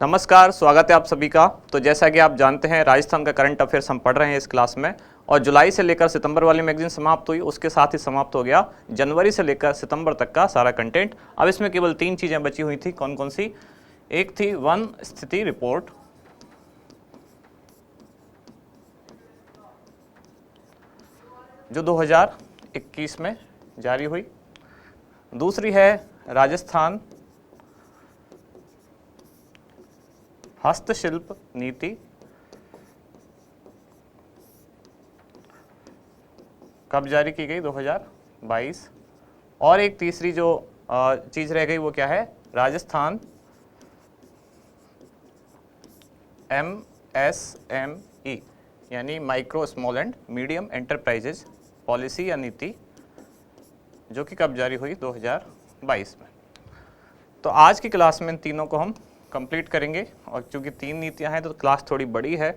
नमस्कार, स्वागत है आप सभी का। तो जैसा कि आप जानते हैं, राजस्थान का करंट अफेयर्स हम पढ़ रहे हैं इस क्लास में। और जुलाई से लेकर सितंबर वाली मैगजीन समाप्त हुई, उसके साथ ही समाप्त हो गया जनवरी से लेकर सितंबर तक का सारा कंटेंट। अब इसमें केवल 3 चीज़ें बची हुई थी। कौन कौन सी? एक थी वन स्थिति रिपोर्ट, जो 2021 में जारी हुई। दूसरी है राजस्थान हस्तशिल्प नीति, कब जारी की गई? 2022। और एक तीसरी जो चीज़ रह गई वो क्या है? राजस्थान MSME यानी micro small and medium enterprises policy या नीति, जो कि कब जारी हुई? 2022 में। तो आज की क्लास में इन तीनों को हम कंप्लीट करेंगे। और चूंकि 3 नीतियां हैं तो क्लास थोड़ी बड़ी है,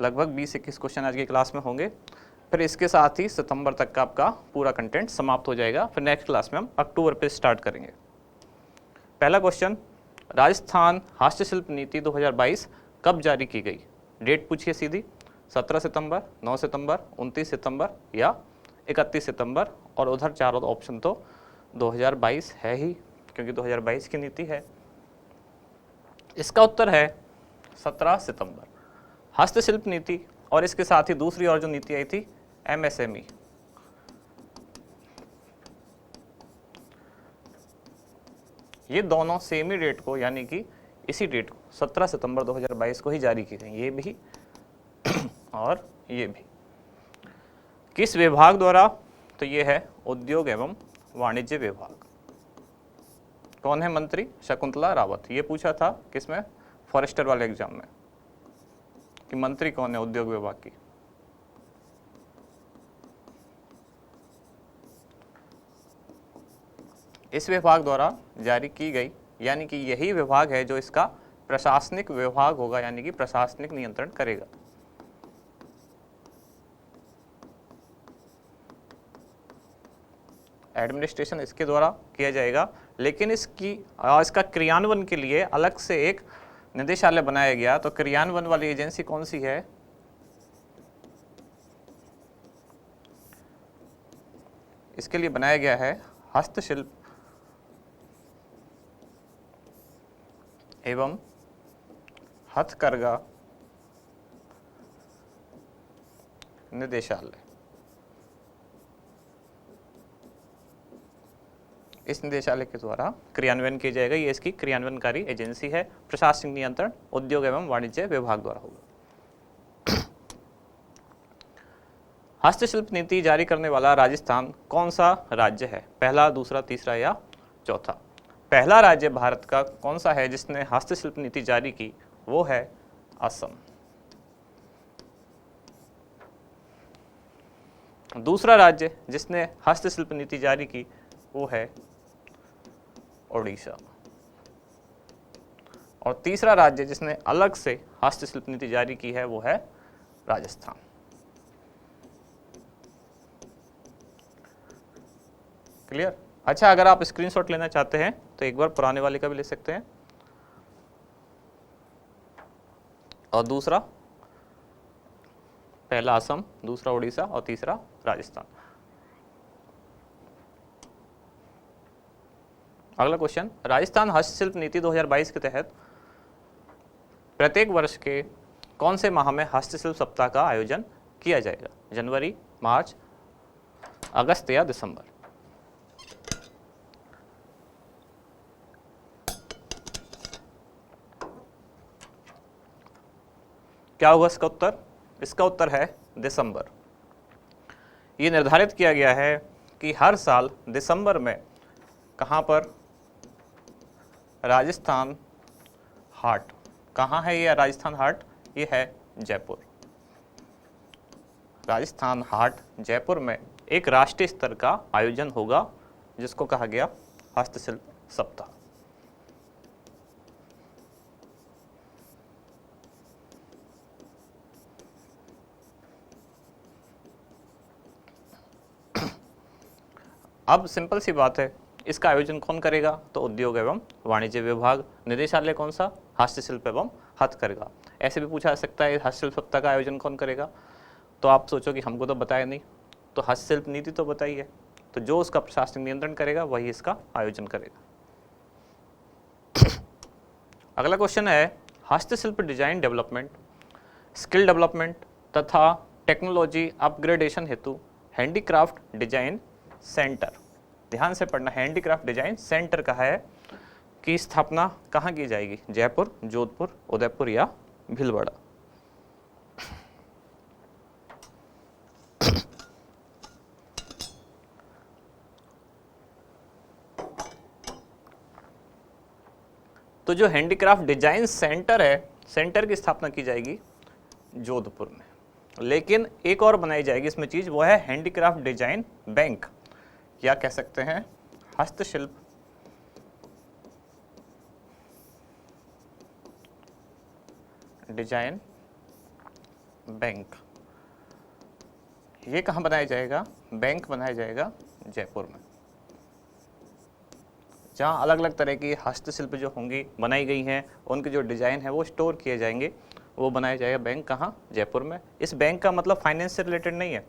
लगभग 20-21 क्वेश्चन आज की क्लास में होंगे। फिर इसके साथ ही सितंबर तक का आपका पूरा कंटेंट समाप्त हो जाएगा। फिर नेक्स्ट क्लास में हम अक्टूबर पे स्टार्ट करेंगे। पहला क्वेश्चन, राजस्थान हस्तशिल्प नीति 2022 कब जारी की गई? डेट पूछिए सीधी, 17 सितंबर, 9 सितंबर, 29 सितंबर या 31 सितंबर। और उधर चारों ऑप्शन तो 2022 है ही, क्योंकि 2022 की नीति है। इसका उत्तर है 17 सितंबर, हस्तशिल्प नीति। और इसके साथ ही दूसरी और जो नीति आई थी MSME, ये दोनों सेम ही डेट को, यानी कि इसी डेट को 17 सितंबर 2022 को ही जारी की गई, ये भी और ये भी। किस विभाग द्वारा? तो ये है उद्योग एवं वाणिज्य विभाग। कौन है मंत्री? शकुंतला रावत। ये पूछा था किसमें? फॉरेस्टर वाले एग्जाम में, कि मंत्री कौन है उद्योग विभाग की। इस विभाग द्वारा जारी की गई, यानी कि यही विभाग है जो इसका प्रशासनिक विभाग होगा, यानी कि प्रशासनिक नियंत्रण करेगा। एडमिनिस्ट्रेशन इसके द्वारा किया जाएगा, लेकिन इसका क्रियान्वयन के लिए अलग से एक निदेशालय बनाया गया। तो क्रियान्वयन वाली एजेंसी कौन सी है? इसके लिए बनाया गया है हस्तशिल्प एवं हथकरघा निदेशालय। इस निदेशालय के द्वारा क्रियान्वयन किया जाएगा। ये इसकी क्रियान्वयनकारी एजेंसी है। प्रशासनिक नियंत्रण उद्योग एवं वाणिज्य विभाग द्वारा होगा। हस्तशिल्प नीति जारी करने वाला राजस्थान कौन सा राज्य है? पहला, दूसरा, तीसरा या चौथा? पहला राज्य भारत का कौन सा है जिसने हस्तशिल्प नीति जारी की? वो है असम। दूसरा राज्य जिसने हस्तशिल्प नीति जारी की वो है ओडिशा। और तीसरा राज्य जिसने अलग से हस्तशिल्प नीति जारी की है वो है राजस्थान। क्लियर? अच्छा, अगर आप स्क्रीनशॉट लेना चाहते हैं तो एक बार पुराने वाले का भी ले सकते हैं। और दूसरा, पहला असम, दूसरा उड़ीसा और तीसरा राजस्थान। अगला क्वेश्चन, राजस्थान हस्तशिल्प नीति 2022 के तहत प्रत्येक वर्ष के कौन से माह में हस्तशिल्प सप्ताह का आयोजन किया जाएगा? जनवरी, मार्च, अगस्त या दिसंबर? क्या होगा इसका उत्तर? इसका उत्तर है दिसंबर। ये निर्धारित किया गया है कि हर साल दिसंबर में कहाँ पर? राजस्थान हाट। कहाँ है ये राजस्थान हाट? ये है जयपुर। राजस्थान हाट जयपुर में एक राष्ट्रीय स्तर का आयोजन होगा, जिसको कहा गया हस्तशिल्प सप्ताह। अब सिंपल सी बात है, इसका आयोजन कौन करेगा? तो उद्योग एवं वाणिज्य विभाग। निदेशालय कौन सा? हस्तशिल्प एवं हथकरघा। ऐसे भी पूछा जा सकता है हस्तशिल्प सप्ताह का आयोजन कौन करेगा? तो आप सोचो कि हमको तो बताया नहीं, तो हस्तशिल्प नीति तो बताई है, तो जो उसका प्रशासनिक नियंत्रण करेगा वही इसका आयोजन करेगा। अगला क्वेश्चन है हस्तशिल्प डिजाइन डेवलपमेंट, स्किल डेवलपमेंट तथा टेक्नोलॉजी अपग्रेडेशन हेतु हैंडीक्राफ्ट डिजाइन सेंटर, ध्यान से पढ़ना, हैंडीक्राफ्ट डिजाइन सेंटर का है की स्थापना कहाँ की जाएगी? जयपुर, जोधपुर, उदयपुर या भीलवाड़ा। तो जो हैंडीक्राफ्ट डिजाइन सेंटर है, सेंटर की स्थापना की जाएगी जोधपुर में, लेकिन एक और बनाई जाएगी इसमें चीज, वो है हैंडीक्राफ्ट डिजाइन बैंक, या कह सकते हैं हस्तशिल्प डिजाइन बैंक। ये कहाँ बनाया जाएगा? बैंक बनाया जाएगा जयपुर में, जहाँ अलग अलग तरह की हस्तशिल्प जो होंगी बनाई गई हैं, उनके जो डिज़ाइन है वो स्टोर किए जाएंगे, वो बनाया जाएगा बैंक कहाँ? जयपुर में। इस बैंक का मतलब फाइनेंस से रिलेटेड नहीं है,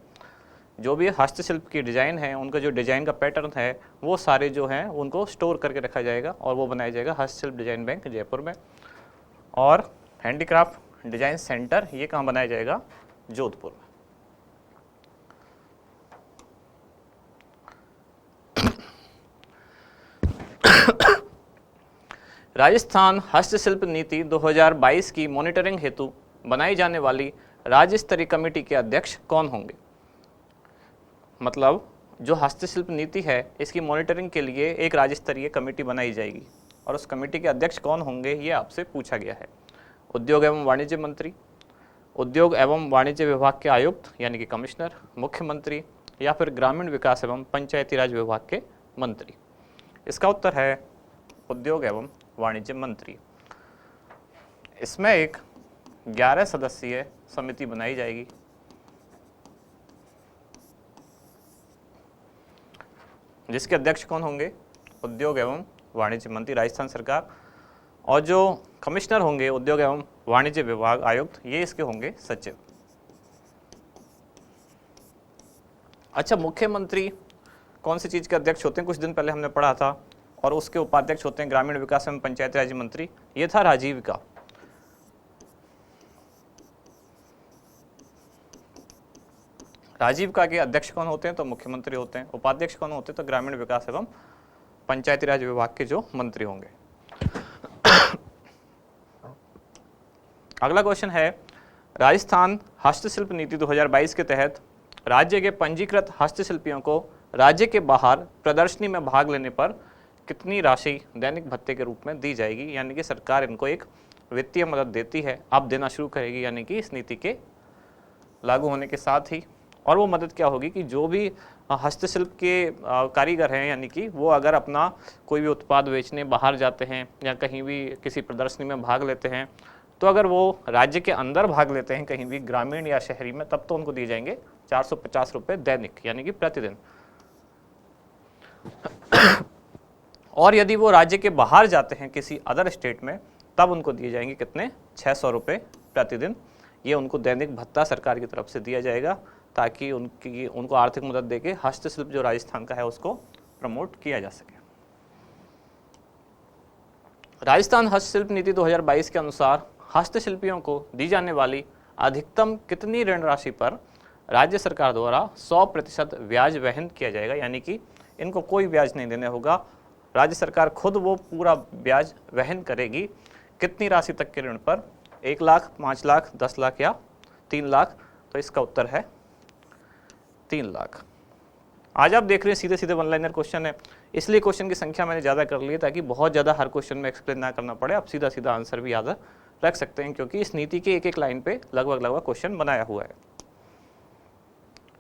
जो भी हस्तशिल्प की डिज़ाइन है उनका जो डिज़ाइन का पैटर्न है वो सारे जो हैं उनको स्टोर करके रखा जाएगा और वो बनाया जाएगा हस्तशिल्प डिजाइन बैंक जयपुर में। और हैंडीक्राफ्ट डिजाइन सेंटर ये कहाँ बनाया जाएगा? जोधपुर में। राजस्थान हस्तशिल्प नीति 2022 की मॉनिटरिंग हेतु बनाई जाने वाली राज्य स्तरीय कमेटी के अध्यक्ष कौन होंगे? मतलब जो हस्तशिल्प नीति है इसकी मॉनिटरिंग के लिए एक राज्य स्तरीय कमेटी बनाई जाएगी और उस कमेटी के अध्यक्ष कौन होंगे ये आपसे पूछा गया है। उद्योग एवं वाणिज्य मंत्री, उद्योग एवं वाणिज्य विभाग के आयुक्त यानी कि कमिश्नर, मुख्यमंत्री या फिर ग्रामीण विकास एवं पंचायती राज विभाग के मंत्री। इसका उत्तर है उद्योग एवं वाणिज्य मंत्री। इसमें एक 11 सदस्यीय समिति बनाई जाएगी, जिसके अध्यक्ष कौन होंगे? उद्योग एवं वाणिज्य मंत्री राजस्थान सरकार, और जो कमिश्नर होंगे उद्योग एवं वाणिज्य विभाग आयुक्त, ये इसके होंगे सचिव। अच्छा, मुख्यमंत्री कौन सी चीज के अध्यक्ष होते हैं? कुछ दिन पहले हमने पढ़ा था, और उसके उपाध्यक्ष होते हैं ग्रामीण विकास एवं पंचायती राज मंत्री, ये था राजीविका। राजीविका के अध्यक्ष कौन होते हैं? तो मुख्यमंत्री होते हैं। उपाध्यक्ष कौन होते हैं? तो ग्रामीण विकास एवं पंचायती राज विभाग के जो मंत्री होंगे। अगला क्वेश्चन है राजस्थान हस्तशिल्प नीति 2022 के तहत राज्य के पंजीकृत हस्तशिल्पियों को राज्य के बाहर प्रदर्शनी में भाग लेने पर कितनी राशि दैनिक भत्ते के रूप में दी जाएगी? यानी कि सरकार इनको एक वित्तीय मदद देती है, अब देना शुरू करेगी, यानी कि इस नीति के लागू होने के साथ ही। और वो मदद क्या होगी कि जो भी हस्तशिल्प के कारीगर हैं, यानी कि वो अगर अपना कोई भी उत्पाद बेचने बाहर जाते हैं या कहीं भी किसी प्रदर्शनी में भाग लेते हैं, तो अगर वो राज्य के अंदर भाग लेते हैं कहीं भी ग्रामीण या शहरी में, तब तो उनको दिए जाएंगे 450 रुपये दैनिक, यानी कि प्रतिदिन। और यदि वो राज्य के बाहर जाते हैं किसी अदर स्टेट में, तब उनको दिए जाएंगे कितने? 600 रुपये प्रतिदिन। ये उनको दैनिक भत्ता सरकार की तरफ से दिया जाएगा, ताकि उनको आर्थिक मदद देके हस्तशिल्प जो राजस्थान का है उसको प्रमोट किया जा सके। राजस्थान हस्तशिल्प नीति 2022 के अनुसार हस्तशिल्पियों को दी जाने वाली अधिकतम कितनी ऋण राशि पर राज्य सरकार द्वारा 100% ब्याज वहन किया जाएगा? यानी कि इनको कोई ब्याज नहीं देने होगा, राज्य सरकार खुद वो पूरा ब्याज वहन करेगी। कितनी राशि तक के ऋण पर? 1 लाख, 5 लाख, 10 लाख या 3 लाख? तो इसका उत्तर है 3 लाख। आज आप देख रहे हैं सीधे सीधे वन लाइनर क्वेश्चन है, इसलिए क्वेश्चन की संख्या मैंने ज़्यादा कर ली है ताकि बहुत ज़्यादा हर क्वेश्चन में एक्सप्लेन ना करना पड़े। आप सीधा सीधा आंसर भी याद रख सकते हैं, क्योंकि इस नीति के एक एक लाइन पे लगभग क्वेश्चन बनाया हुआ है।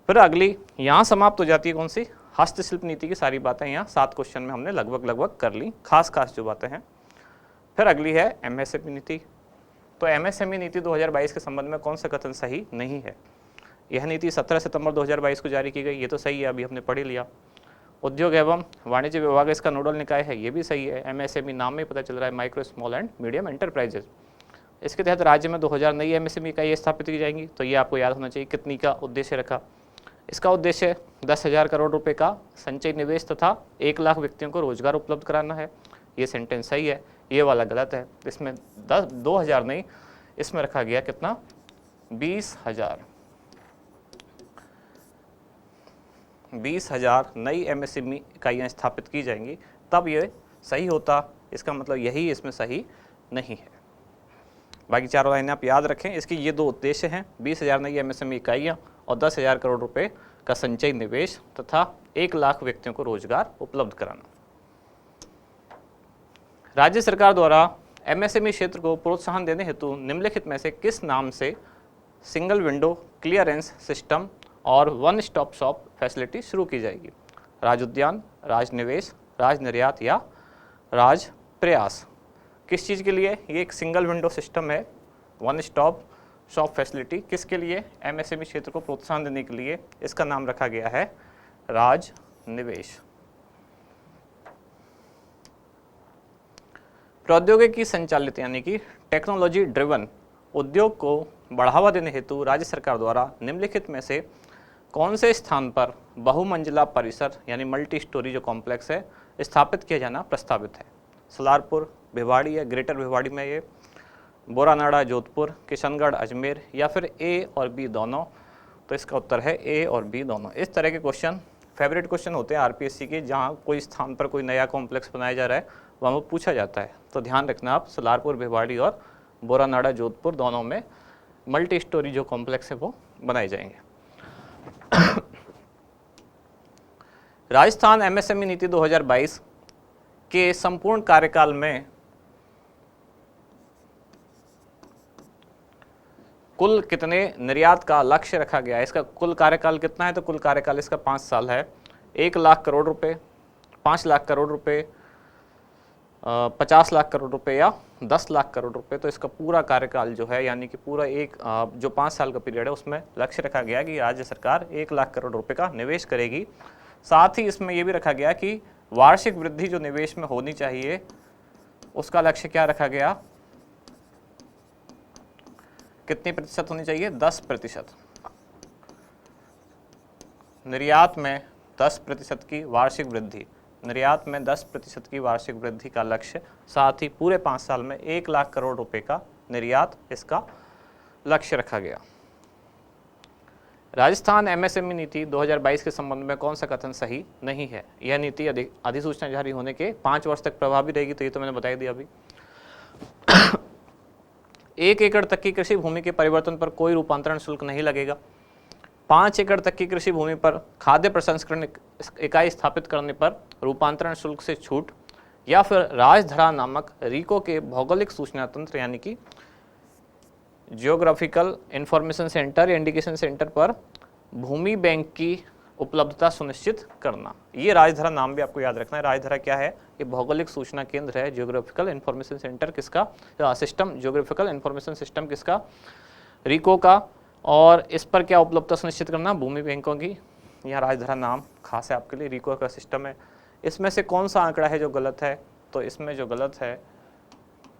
फिर अगली यहाँ समाप्त हो जाती है कौन सी? हस्तशिल्प नीति की सारी बातें यहाँ 7 क्वेश्चन में हमने लगभग कर ली, खास जो बातें हैं। फिर अगली है एमएसएमई नीति। तो एमएसएमई नीति 2022 के संबंध में कौन सा कथन सही नहीं है? यह नीति 17 सितंबर 2022 को जारी की गई, ये तो सही है, अभी हमने पढ़ ही लिया। उद्योग एवं वाणिज्य विभाग इसका नोडल निकाय है, ये भी सही है। एमएसएमई नाम में ही पता चल रहा है, micro small and medium enterprises. इसके तहत राज्य में 2000 नई एमएसएमई इकाई स्थापित की जाएंगी। तो ये आपको याद होना चाहिए कितनी का उद्देश्य रखा। इसका उद्देश्य 10,000 करोड़ रुपए का संचयी निवेश तथा 1 लाख व्यक्तियों को रोजगार उपलब्ध कराना है। ये सेंटेंस सही है, ये वाला गलत है। इसमें 2000 नहीं, इसमें रखा गया कितना, 20,000। 20,000 नई एमएसएमई इकाइयाँ स्थापित की जाएंगी, तब ये सही होता। इसका मतलब यही इसमें सही नहीं है। बाकी चारों लाइनें आप याद रखें। इसकी ये दो उद्देश्य हैं, 20,000 नई एमएसएमई इकाइयाँ और 10,000 करोड़ रुपए का संचयी निवेश तथा 1 लाख व्यक्तियों को रोजगार उपलब्ध कराना। राज्य सरकार द्वारा एमएसएमई क्षेत्र को प्रोत्साहन देने हेतु निम्नलिखित में से किस नाम से सिंगल विंडो क्लियरेंस सिस्टम और वन स्टॉप शॉप फैसिलिटी शुरू की जाएगी? राज उद्यान, राज निवेश, राज निर्यात या राज प्रयास? किस चीज़ के लिए ये एक सिंगल विंडो सिस्टम है, वन स्टॉप शॉप फैसिलिटी किसके लिए? एमएसएमई क्षेत्र को प्रोत्साहन देने के लिए। इसका नाम रखा गया है राज निवेश। प्रौद्योगिकी संचालित यानी कि टेक्नोलॉजी ड्रिवन उद्योग को बढ़ावा देने हेतु राज्य सरकार द्वारा निम्नलिखित में से कौन से स्थान पर बहुमंजिला परिसर यानी मल्टी स्टोरी जो कॉम्प्लेक्स है स्थापित किया जाना प्रस्तावित है? सलारपुर, भिवाड़ी या ग्रेटर भिवाड़ी में ये, बोरानाड़ा जोधपुर, किशनगढ़ अजमेर या फिर ए और बी दोनों? तो इसका उत्तर है ए और बी दोनों। इस तरह के क्वेश्चन फेवरेट क्वेश्चन होते हैं आरपीएससी के, जहाँ कोई स्थान पर कोई नया कॉम्प्लेक्स बनाया जा रहा है वहाँ वो पूछा जाता है। तो ध्यान रखना आप, सलारपुर, भिवाड़ी और बोरानाड़ा जोधपुर दोनों में मल्टी स्टोरी जो कॉम्प्लेक्स है वो बनाए जाएंगे। राजस्थान एमएसएमई नीति 2022 के संपूर्ण कार्यकाल में कुल कितने निर्यात का लक्ष्य रखा गया है? इसका कुल कार्यकाल कितना है? तो कुल कार्यकाल इसका 5 साल है। 1 लाख करोड़ रुपए, 5 लाख करोड़ रुपए, 50 लाख करोड़ रुपए या 10 लाख करोड़ रुपए? तो इसका पूरा कार्यकाल जो है, यानी कि पूरा एक जो 5 साल का पीरियड है, उसमें लक्ष्य रखा गया कि राज्य सरकार 1 लाख करोड़ रुपए का निवेश करेगी। साथ ही इसमें यह भी रखा गया कि वार्षिक वृद्धि जो निवेश में होनी चाहिए उसका लक्ष्य क्या रखा गया, कितनी प्रतिशत होनी चाहिए? 10%। निर्यात में 10% की वार्षिक वृद्धि, निर्यात में 10% की वार्षिक वृद्धि का लक्ष्य, साथ ही पूरे 5 साल में 1 लाख करोड़ रुपए का निर्यात इसका लक्ष्य रखा गया। राजस्थान एमएसएमई नीति 2022 के संबंध में कौन सा कथन सही नहीं है? यह नीति अधिसूचना जारी होने के 5 वर्ष तक प्रभावी रहेगी। तो ये तो मैंने बता दिया अभी। 1 एकड़ तक की कृषि भूमि के परिवर्तन पर कोई रूपांतरण शुल्क नहीं लगेगा। 5 एकड़ तक की कृषि भूमि पर खाद्य प्रसंस्करण इकाई स्थापित करने पर रूपांतरण शुल्क से छूट, या फिर राजधरा नामक रीको के भौगोलिक सूचना तंत्र यानी कि जियोग्राफिकल इंफॉर्मेशन सेंटर या इंडिकेशन सेंटर पर भूमि बैंक की उपलब्धता सुनिश्चित करना। ये राजधरा नाम भी आपको याद रखना है। राजधरा क्या है? ये भौगोलिक सूचना केंद्र है। जियोग्राफिकल इंफॉर्मेशन सेंटर किसका? सिस्टम, जियोग्राफिकल इंफॉर्मेशन सिस्टम किसका? रीको का। और इस पर क्या उपलब्धता सुनिश्चित करना? भूमि बैंकों की। यहाँ राजधरा नाम खास है आपके लिए, रीको का सिस्टम है। इसमें से कौन सा आंकड़ा है जो गलत है? तो इसमें जो गलत है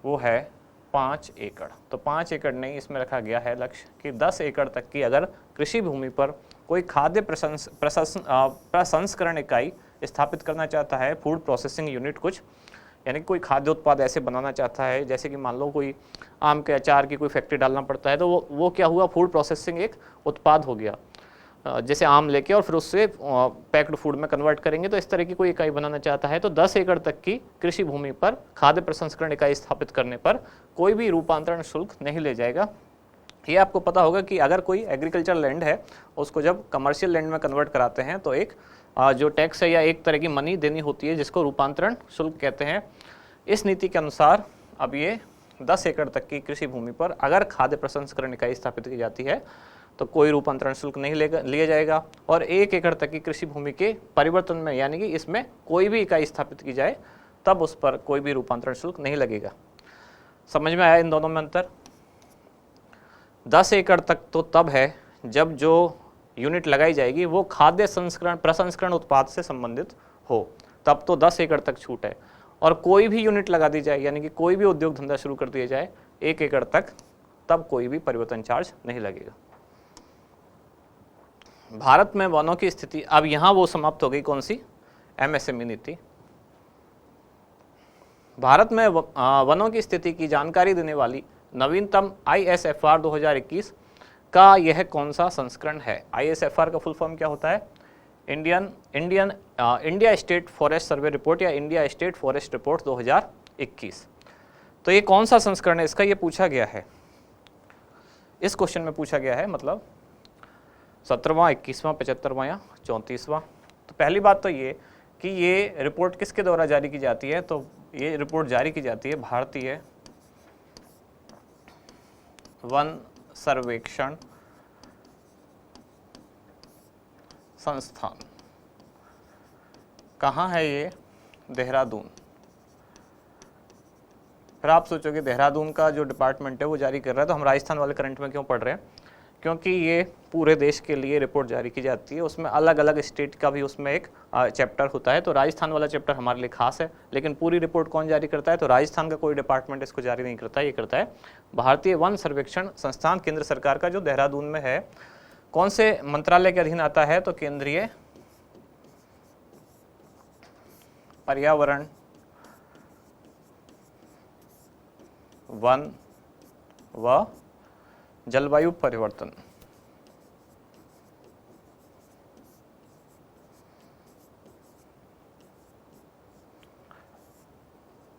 वो है 5 एकड़। तो 5 एकड़ नहीं, इसमें रखा गया है लक्ष्य कि 10 एकड़ तक की अगर कृषि भूमि पर कोई खाद्य प्रसंस्करण इकाई स्थापित करना चाहता है, फूड प्रोसेसिंग यूनिट कुछ, यानी कोई खाद्य उत्पाद ऐसे बनाना चाहता है, जैसे कि मान लो कोई आम के अचार की कोई फैक्ट्री डालना पड़ता है, तो वो क्या हुआ? फूड प्रोसेसिंग एक उत्पाद हो गया। जैसे आम लेके और फिर उससे पैक्ड फूड में कन्वर्ट करेंगे, तो इस तरह की कोई इकाई बनाना चाहता है तो 10 एकड़ तक की कृषि भूमि पर खाद्य प्रसंस्करण इकाई स्थापित करने पर कोई भी रूपांतरण शुल्क नहीं ले जाएगा। ये आपको पता होगा कि अगर कोई एग्रीकल्चर लैंड है, उसको जब कमर्शियल लैंड में कन्वर्ट कराते हैं तो एक जो टैक्स है या एक तरह की मनी देनी होती है, जिसको रूपांतरण शुल्क कहते हैं। इस नीति के अनुसार अब ये 10 एकड़ तक की कृषि भूमि पर अगर खाद्य प्रसंस्करण इकाई स्थापित की जाती है तो कोई रूपांतरण शुल्क नहीं लिया जाएगा। और 1 एकड़ तक की कृषि भूमि के परिवर्तन में, यानी कि इसमें कोई भी इकाई स्थापित की जाए, तब उस पर कोई भी रूपांतरण शुल्क नहीं लगेगा। समझ में आया इन दोनों में अंतर? 10 एकड़ तक तो तब है जब जो यूनिट लगाई जाएगी वो खाद्य प्रसंस्करण उत्पाद से संबंधित हो तब तो 10 एकड़ तक छूट है, और कोई भी यूनिट लगा दी जाए यानी कि कोई भी उद्योग धंधा शुरू कर दिया जाए 1 एकड़ तक, तब कोई भी परिवर्तन चार्ज नहीं लगेगा। भारत में वनों की स्थिति, अब यहाँ वो समाप्त हो गई कौन सी, एमएसएमई नीति। भारत में वनों की स्थिति की जानकारी देने वाली नवीनतम ISFR 2021 का यह कौन सा संस्करण है। ISFR का फुल फॉर्म क्या होता है, India state forest survey report या इंडिया स्टेट फॉरेस्ट रिपोर्ट 2021। तो ये कौन सा संस्करण है इसका, ये पूछा गया है, इस क्वेश्चन में पूछा गया है, मतलब 17वां, 21वां, 75वां या 34वां। तो पहली बात तो ये कि ये रिपोर्ट किसके द्वारा जारी की जाती है, तो ये रिपोर्ट जारी की जाती है भारतीय वन सर्वेक्षण संस्थान। कहाँ है ये, देहरादून। फिर आप सोचोगे देहरादून का जो डिपार्टमेंट है वो जारी कर रहा है, तो हम राजस्थान वाले करंट में क्यों पढ़ रहे हैं, क्योंकि ये पूरे देश के लिए रिपोर्ट जारी की जाती है, उसमें अलग अलग स्टेट का भी उसमें एक चैप्टर होता है। तो राजस्थान वाला चैप्टर हमारे लिए खास है, लेकिन पूरी रिपोर्ट कौन जारी करता है, तो राजस्थान का कोई डिपार्टमेंट इसको जारी नहीं करता, ये करता है भारतीय वन सर्वेक्षण संस्थान, केंद्र सरकार का, जो देहरादून में है। कौन से मंत्रालय के अधीन आता है, तो केंद्रीय पर्यावरण, वन व जलवायु परिवर्तन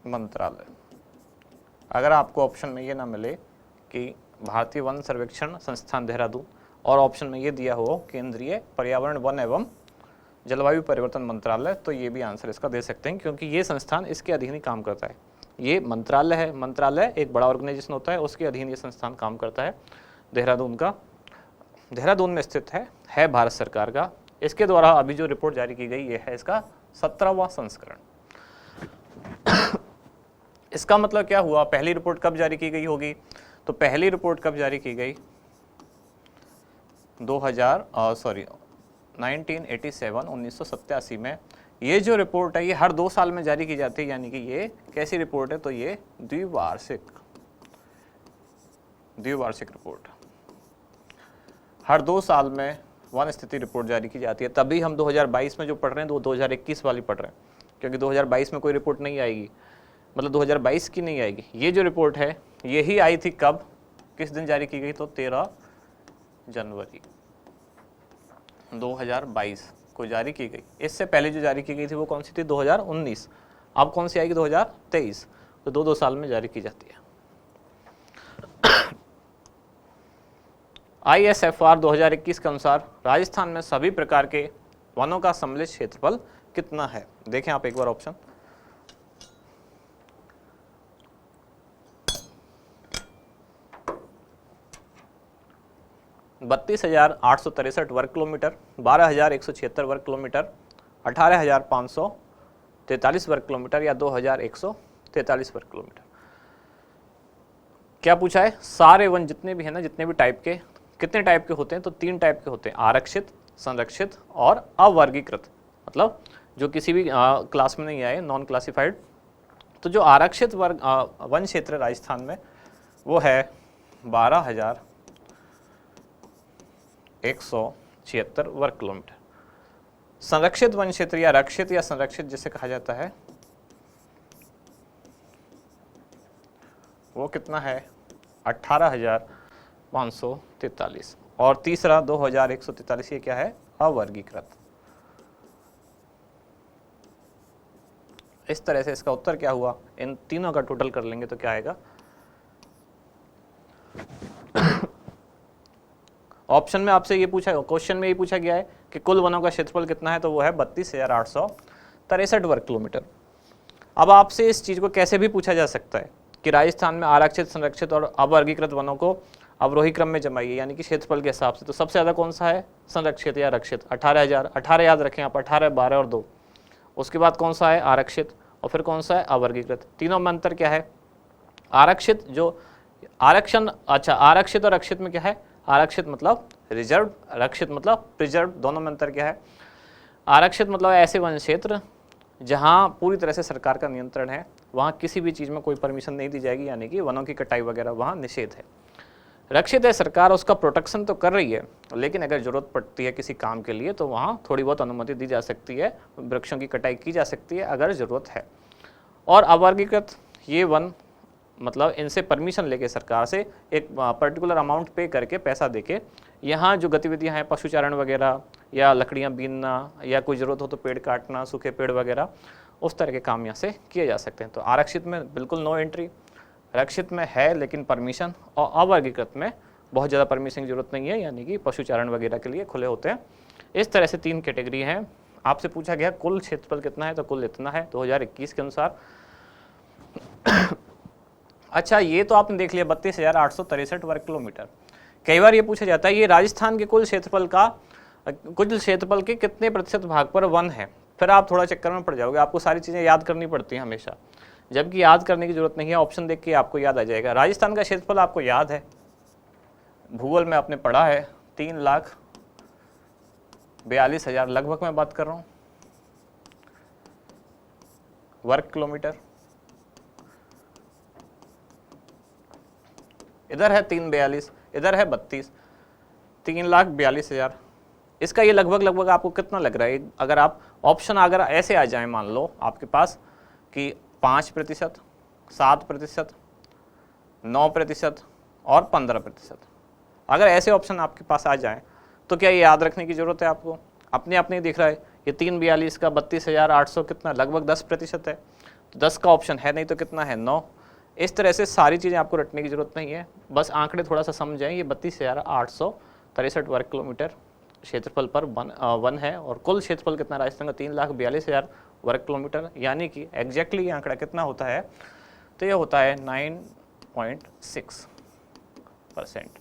मंत्रालय। अगर आपको ऑप्शन में ये ना मिले कि भारतीय वन सर्वेक्षण संस्थान देहरादून और ऑप्शन में ये दिया हो केंद्रीय पर्यावरण, वन एवं जलवायु परिवर्तन मंत्रालय, तो ये भी आंसर इसका दे सकते हैं, क्योंकि ये संस्थान इसके अधीन ही काम करता है। ये मंत्रालय है, मंत्रालय एक बड़ा ऑर्गेनाइजेशन होता है, उसके अधीन ये संस्थान काम करता है। देहरादून का, देहरादून में स्थित है भारत सरकार का। इसके द्वारा अभी जो रिपोर्ट जारी की गई ये है इसका 17वां संस्करण। इसका मतलब क्या हुआ, पहली रिपोर्ट कब जारी की गई होगी, तो पहली रिपोर्ट कब जारी की गई, 1987 में। ये जो रिपोर्ट है ये हर 2 साल में जारी की जाती है, यानी कि ये कैसी रिपोर्ट है, तो ये द्विवार्षिक रिपोर्ट, हर 2 साल में वन स्थिति रिपोर्ट जारी की जाती है। तभी हम 2022 में जो पढ़ रहे हैं वो 2021 वाली पढ़ रहे हैं, क्योंकि 2022 में कोई रिपोर्ट नहीं आएगी, मतलब 2022 की नहीं आएगी। ये जो रिपोर्ट है यही आई थी कब, किस दिन जारी की गई, तो 13 जनवरी 2022 को जारी की गई। इससे पहले जो जारी की गई थी वो कौन सी थी, 2019। अब कौन सी आएगी, 2023। तो 2-2 साल में जारी की जाती है। ISFR 2021 के अनुसार राजस्थान में सभी प्रकार के वनों का सम्मिलित क्षेत्रफल कितना है। देखें आप एक बार ऑप्शन, (32,863 वर्ग किलोमीटर), 12,176 वर्ग किलोमीटर, 18,543 वर्ग किलोमीटर या 2,143 वर्ग किलोमीटर। क्या पूछा है, सारे वन जितने भी है ना, जितने भी टाइप के, कितने टाइप के होते हैं, तो 3 टाइप के होते हैं, आरक्षित, संरक्षित और अवर्गीकृत, मतलब जो किसी भी क्लास में नहीं आए, नॉन क्लासिफाइड। तो जो आरक्षित वन क्षेत्र राजस्थान में वो है 12,176 वर्ग किलोमीटर। संरक्षित वन क्षेत्र या रक्षित या संरक्षित जिसे कहा जाता है वो कितना है, 18,543। और तीसरा 2,143, ये क्या है, अवर्गीकृत। इस तरह से इसका उत्तर क्या हुआ, इन तीनों का टोटल कर लेंगे तो क्या आएगा, ऑप्शन में आपसे ये पूछा, क्वेश्चन में ये पूछा गया है कि कुल वनों का क्षेत्रफल कितना है, तो वो है 32,863 वर्ग किलोमीटर। अब आपसे इस चीज को कैसे भी पूछा जा सकता है कि राजस्थान में आरक्षित, संरक्षित और अवर्गीकृत वनों को अवरोही क्रम में जमाइए, यानी कि क्षेत्रफल के हिसाब से। तो सबसे ज्यादा कौन सा है, संरक्षित या रक्षित, 18,000, 18 याद रखें आप, 18, 12 और 2। उसके बाद कौन सा है, आरक्षित, और फिर कौन सा है, अवर्गीकृत। तीनों में अंतर क्या है, आरक्षित जो आरक्षण, अच्छा आरक्षित और रक्षित में क्या है, आरक्षित मतलब रिजर्व, रक्षित मतलब प्रिजर्व, दोनों में अंतर क्या है। आरक्षित मतलब ऐसे वन क्षेत्र जहाँ पूरी तरह से सरकार का नियंत्रण है, वहाँ किसी भी चीज़ में कोई परमिशन नहीं दी जाएगी, यानी कि वनों की कटाई वगैरह वहाँ निषेध है। रक्षित है सरकार, उसका प्रोटेक्शन तो कर रही है, लेकिन अगर ज़रूरत पड़ती है किसी काम के लिए तो वहाँ थोड़ी बहुत अनुमति दी जा सकती है, वृक्षों की कटाई की जा सकती है अगर ज़रूरत है। और अवर्गीकृत ये वन मतलब इनसे परमिशन लेके सरकार से एक पर्टिकुलर अमाउंट पे करके पैसा देके यहाँ जो गतिविधियाँ हैं, पशुचारण वगैरह या लकड़ियाँ बीनना या कोई ज़रूरत हो तो पेड़ काटना, सूखे पेड़ वगैरह, उस तरह के काम यहाँ से किए जा सकते हैं। तो आरक्षित में बिल्कुल नो एंट्री, रक्षित में है लेकिन परमिशन, और अवर्गीकृत में बहुत ज़्यादा परमिशन की जरूरत नहीं है, यानी कि पशुचारण वगैरह के लिए खुले होते हैं। इस तरह से 3 कैटेगरी हैं। आपसे पूछा गया कुल क्षेत्रफल कितना है, तो कुल इतना है 2021 के अनुसार। अच्छा, ये तो आपने देख लिया 32,863 वर्ग किलोमीटर। कई बार ये पूछा जाता है ये राजस्थान के कुल क्षेत्रफल के कितने प्रतिशत भाग पर वन है। फिर आप थोड़ा चक्कर में पड़ जाओगे, आपको सारी चीज़ें याद करनी पड़ती हैं हमेशा, जबकि याद करने की जरूरत नहीं है, ऑप्शन देख के आपको याद आ जाएगा। राजस्थान का क्षेत्रफल आपको याद है, भूगोल में आपने पढ़ा है, 3,42,000 लगभग मैं बात कर रहा हूँ वर्ग किलोमीटर। इधर है 3,42, इधर है 32, 3,42,000। इसका ये लगभग आपको कितना लग रहा है? अगर आप ऑप्शन अगर ऐसे आ जाए, मान लो आपके पास कि 5%, 7%, 9% और 15%, अगर ऐसे ऑप्शन आपके पास आ जाएं तो क्या ये याद रखने की ज़रूरत है आपको? अपने आप नहीं दिख रहा है ये 3,42 का 32,800 कितना लगभग 10% है, तो 10 का ऑप्शन है नहीं तो कितना है 9। इस तरह से सारी चीज़ें आपको रटने की ज़रूरत नहीं है, बस आंकड़े थोड़ा सा समझें। ये 32,863 वर्ग किलोमीटर क्षेत्रफल पर वन है, और कुल क्षेत्रफल कितना राजस्थान का 3,42,000 वर्ग किलोमीटर, यानी कि एग्जैक्टली ये आंकड़ा कितना होता है, तो ये होता है 9.6%।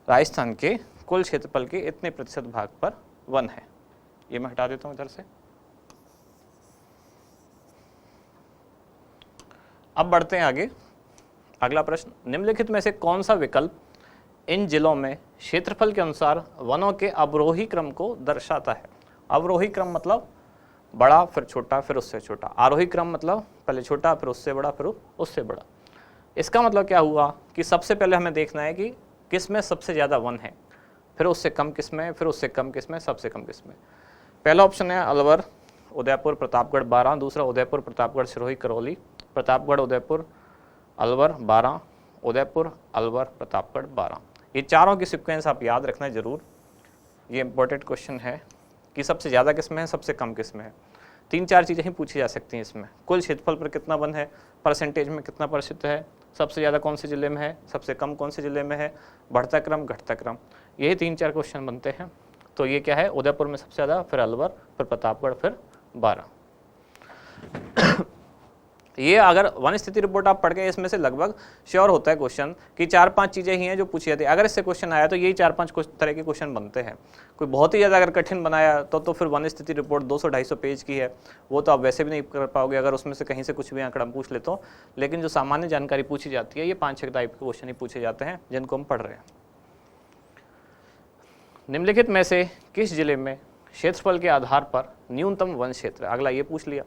राजस्थान के कुल क्षेत्रफल के इतने प्रतिशत भाग पर वन है। ये मैं हटा देता हूँ इधर से। अब बढ़ते हैं आगे। अगला प्रश्न, निम्नलिखित में से कौन सा विकल्प इन जिलों में क्षेत्रफल के अनुसार वनों के अवरोही क्रम को दर्शाता है? अवरोही क्रम मतलब बड़ा फिर छोटा फिर उससे छोटा, आरोही क्रम मतलब पहले छोटा फिर उससे बड़ा फिर उससे बड़ा। इसका मतलब क्या हुआ कि सबसे पहले हमें देखना है कि किस में सबसे ज़्यादा वन है, फिर उससे कम किस में, फिर उससे कम किस में, सबसे कम किस में। पहला ऑप्शन है अलवर, उदयपुर, प्रतापगढ़ 12, दूसरा उदयपुर, प्रतापगढ़, सिरोही, करौली, प्रतापगढ़, उदयपुर, अलवर 12, उदयपुर, अलवर, प्रतापगढ़ 12। ये चारों की सीक्वेंस आप याद रखना जरूर, ये इंपॉर्टेंट क्वेश्चन है कि सबसे ज़्यादा किस में है, सबसे कम किस में है। 3-4 चीज़ें ही पूछी जा सकती हैं इसमें। कुल क्षेत्रफल पर कितना वन है, परसेंटेज में कितना % है, सबसे ज़्यादा कौन से ज़िले में है, सबसे कम कौन से ज़िले में है, बढ़ता क्रम घटता क्रम, यही 3-4 क्वेश्चन बनते हैं। तो ये क्या है, उदयपुर में सबसे ज़्यादा, फिर अलवर, फिर प्रतापगढ़, फिर 12। ये अगर वन स्थिति रिपोर्ट आप पढ़ के इसमें से लगभग श्योर होता है क्वेश्चन कि 4-5 चीज़ें ही हैं जो पूछी जाती है। अगर इससे क्वेश्चन आया तो यही 4-5 तरह के क्वेश्चन बनते हैं। कोई बहुत ही ज़्यादा अगर कठिन बनाया तो फिर वन स्थिति रिपोर्ट 200-250 पेज की है, वो तो आप वैसे भी नहीं कर पाओगे अगर उसमें से कहीं से कुछ भी आंकड़ा पूछ ले तो। लेकिन जो सामान्य जानकारी पूछी जाती है, ये 5-6 टाइप के क्वेश्चन ही पूछे जाते हैं जिनको हम पढ़ रहे हैं। निम्नलिखित में से किस जिले में क्षेत्रफल के आधार पर न्यूनतम वन क्षेत्र? अगला ये पूछ लिया,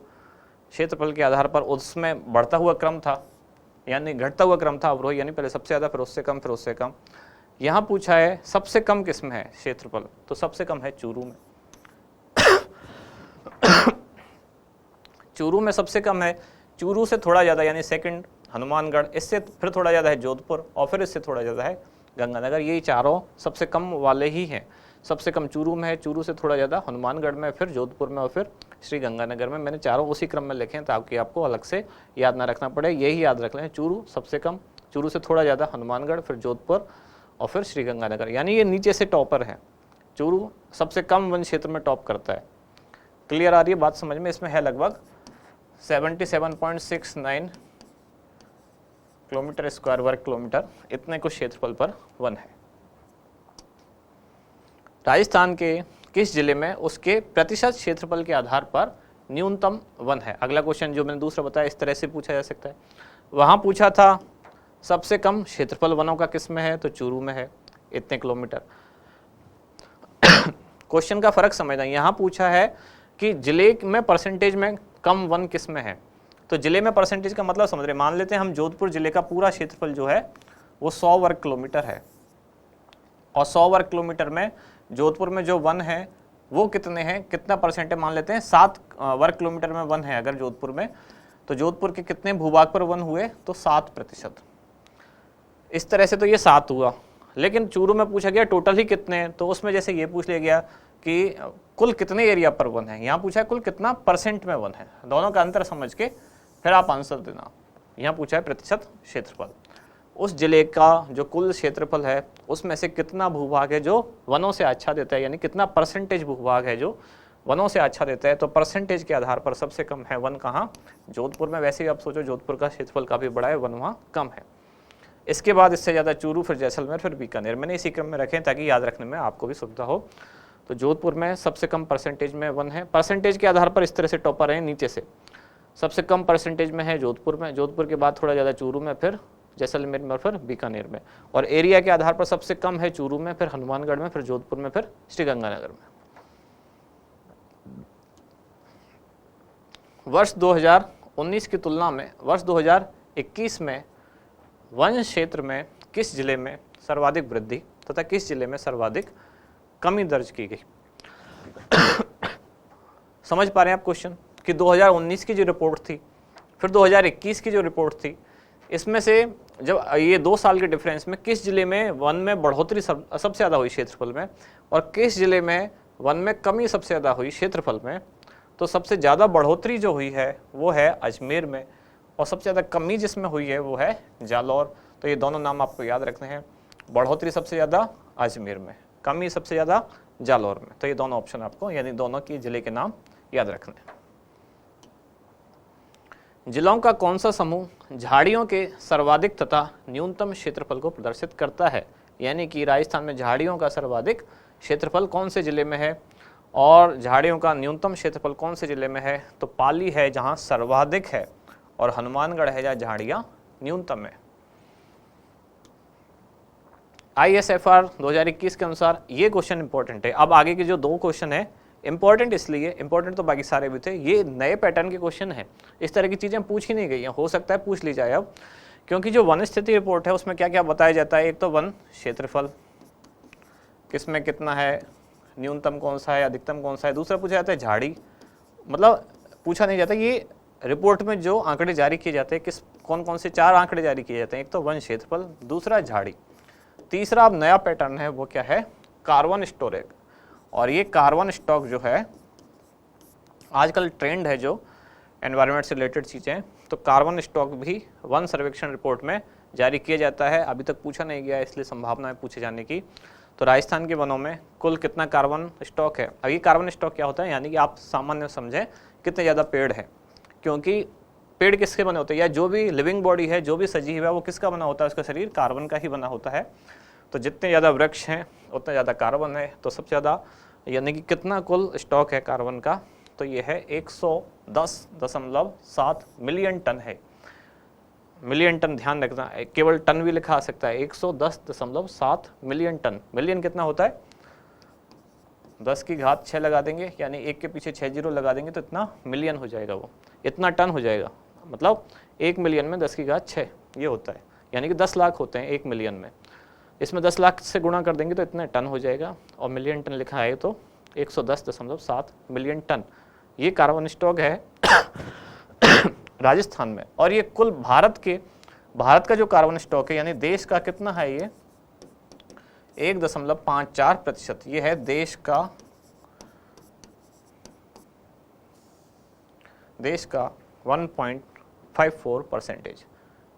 क्षेत्रफल के आधार पर उसमें बढ़ता हुआ क्रम था यानी घटता हुआ क्रम था अवरोही, यानी पहले सबसे ज़्यादा फिर उससे कम फिर उससे कम। यहाँ पूछा है सबसे कम किस में है क्षेत्रफल, तो सबसे कम है चूरू में। चूरू में सबसे कम है, चूरू से थोड़ा ज़्यादा यानी सेकंड हनुमानगढ़, इससे फिर थोड़ा ज़्यादा है जोधपुर, और फिर इससे थोड़ा ज़्यादा है गंगानगर। यही चारों सबसे कम वाले ही हैं। सबसे कम चूरू में है, चूरू से थोड़ा ज़्यादा हनुमानगढ़ में, फिर जोधपुर में और फिर श्री गंगानगर में। मैंने चारों उसी क्रम में लिखे हैं ताकि आपको अलग से याद ना रखना पड़े, यही याद रख लें, चूरू सबसे कम, चूरू से थोड़ा ज़्यादा हनुमानगढ़, फिर जोधपुर और फिर श्री गंगानगर। यानी ये नीचे से टॉपर है, चूरू सबसे कम वन क्षेत्र में टॉप करता है। क्लियर आ रही है बात समझ में? इसमें है लगभग 77.69 किलोमीटर स्क्वायर वर्ग किलोमीटर, इतने कुछ क्षेत्रफल पर वन है। राजस्थान के किस जिले में उसके प्रतिशत क्षेत्रफल के आधार पर न्यूनतम वन है? अगला क्वेश्चन जो मैंने दूसरा बताया इस तरह से पूछा जा सकता है। वहाँ पूछा था सबसे कम क्षेत्रफल वनों का किस में है, तो चूरू में है, इतने किलोमीटर। क्वेश्चन का फर्क समझना, यहाँ पूछा है कि जिले में परसेंटेज में कम वन किस में है? तो जिले में परसेंटेज का मतलब समझ रहे, मान लेते हैं हम जोधपुर जिले का पूरा क्षेत्रफल जो है वो 100 वर्ग किलोमीटर है, और 100 वर्ग किलोमीटर में जोधपुर में जो वन है वो कितने हैं, कितना परसेंट है? मान लेते हैं 7 वर्ग किलोमीटर में वन है अगर जोधपुर में, तो जोधपुर के कितने भूभाग पर वन हुए? तो 7%। इस तरह से तो ये 7 हुआ, लेकिन चूरू में पूछा गया टोटल ही कितने हैं, तो उसमें जैसे ये पूछ लिया गया कि कुल कितने एरिया पर वन है, यहाँ पूछा है कुल कितना परसेंट में वन है। दोनों का अंतर समझ के फिर आप आंसर देना। यहाँ पूछा है प्रतिशत क्षेत्रफल, उस जिले का जो कुल क्षेत्रफल है उसमें से कितना भूभाग है जो वनों से आच्छादित है, यानी कितना परसेंटेज भूभाग है जो वनों से आच्छादित है। तो परसेंटेज के आधार पर सबसे कम है वन कहाँ? जोधपुर में। वैसे ही आप सोचो जोधपुर का क्षेत्रफल काफ़ी बड़ा है, वन वहाँ कम है। इसके बाद इससे ज़्यादा चूरू, फिर जैसलमेर, फिर बीकानेर। मैंने इसी क्रम में रखें ताकि याद रखने में आपको भी सुविधा हो। तो जोधपुर में सबसे कम परसेंटेज में वन है। परसेंटेज के आधार पर इस तरह से टॉपर है नीचे से, सबसे कम परसेंटेज में है जोधपुर में, जोधपुर के बाद थोड़ा ज़्यादा चूरू में, फिर जैसलमेर में, फिर बीकानेर में। और एरिया के आधार पर सबसे कम है चूरू में, फिर हनुमानगढ़ में, फिर जोधपुर में, फिर श्रीगंगानगर में। वर्ष 2019 की तुलना में वर्ष 2021 में वन क्षेत्र में किस जिले में सर्वाधिक वृद्धि तथा किस जिले में सर्वाधिक कमी दर्ज की गई? समझ पा रहे हैं आप क्वेश्चन कि 2019 की जो रिपोर्ट थी, फिर 2021 की जो रिपोर्ट थी, इसमें से जब ये 2 साल के डिफरेंस में किस जिले में वन में बढ़ोतरी सबसे ज़्यादा हुई क्षेत्रफल में, और किस जिले में वन में कमी सबसे ज़्यादा हुई क्षेत्रफल में, तो सबसे ज़्यादा बढ़ोतरी जो हुई है वो है अजमेर में, और सबसे ज़्यादा कमी जिसमें हुई है वो है जालौर। तो ये दोनों नाम आपको याद रखने हैं, बढ़ोतरी सबसे ज़्यादा अजमेर में, कमी सबसे ज़्यादा जालौर में। तो ये दोनों ऑप्शन आपको, यानी दोनों की जिले के नाम याद रखने हैं। जिलों का कौन सा समूह झाड़ियों के सर्वाधिक तथा न्यूनतम क्षेत्रफल को प्रदर्शित करता है? यानी कि राजस्थान में झाड़ियों का सर्वाधिक क्षेत्रफल कौन से जिले में है, और झाड़ियों का न्यूनतम क्षेत्रफल कौन से जिले में है? तो पाली है जहां सर्वाधिक है, और हनुमानगढ़ है जहां झाड़ियां न्यूनतम है। ISFR 2021 के अनुसार ये क्वेश्चन इंपॉर्टेंट है। अब आगे के जो 2 क्वेश्चन है इंपॉर्टेंट, इसलिए इंपॉर्टेंट तो बाकी सारे भी थे, ये नए पैटर्न के क्वेश्चन है। इस तरह की चीज़ें पूछ ही नहीं गई हैं, हो सकता है पूछ ली जाए अब, क्योंकि जो वन स्थिति रिपोर्ट है उसमें क्या क्या बताया जाता है। एक तो वन क्षेत्रफल किसमें कितना है, न्यूनतम कौन सा है, अधिकतम कौन सा है। दूसरा पूछा जाता है झाड़ी, मतलब पूछा नहीं जाता, ये रिपोर्ट में जो आंकड़े जारी किए जाते हैं किस कौन कौन से 4 आंकड़े जारी किए जाते हैं। एक तो वन क्षेत्रफल, दूसरा झाड़ी, तीसरा अब नया पैटर्न है वो क्या है, कार्बन स्टोरेज। और ये कार्बन स्टॉक जो है आजकल ट्रेंड है जो एनवायरनमेंट से रिलेटेड चीज़ें, तो कार्बन स्टॉक भी वन सर्वेक्षण रिपोर्ट में जारी किया जाता है। अभी तक पूछा नहीं गया इसलिए संभावना है पूछे जाने की। तो राजस्थान के वनों में कुल कितना कार्बन स्टॉक है। अब ये कार्बन स्टॉक क्या होता है, यानी कि आप सामान्य समझें कितने ज़्यादा पेड़ है, क्योंकि पेड़ किसके बने होते हैं, या जो भी लिविंग बॉडी है, जो भी सजीव है, वो किसका बना होता है, उसका शरीर कार्बन का ही बना होता है। तो जितने ज़्यादा वृक्ष हैं उतना ज़्यादा कार्बन है। तो सबसे ज़्यादा यानी कि कितना कुल स्टॉक है कार्बन का, तो ये है 110.7 मिलियन टन है। मिलियन टन ध्यान रखना है, केवल टन भी लिखा आ सकता है। 110.7 मिलियन टन, मिलियन कितना होता है, 10 की घात 6 लगा देंगे, यानी 1 के पीछे 6 जीरो लगा देंगे तो इतना मिलियन हो जाएगा, वो इतना टन हो जाएगा। मतलब 1 मिलियन में 10 की घात 6 ये होता है, यानी कि 10 लाख होते हैं 1 मिलियन में। इसमें 10 लाख से गुणा कर देंगे तो इतना टन हो जाएगा, और मिलियन टन लिखा है तो 110.7 मिलियन टन ये कार्बन स्टॉक है राजस्थान में। और ये कुल भारत का जो कार्बन स्टॉक है, यानी देश का कितना है, ये 1.54%। ये है देश का 1.54%।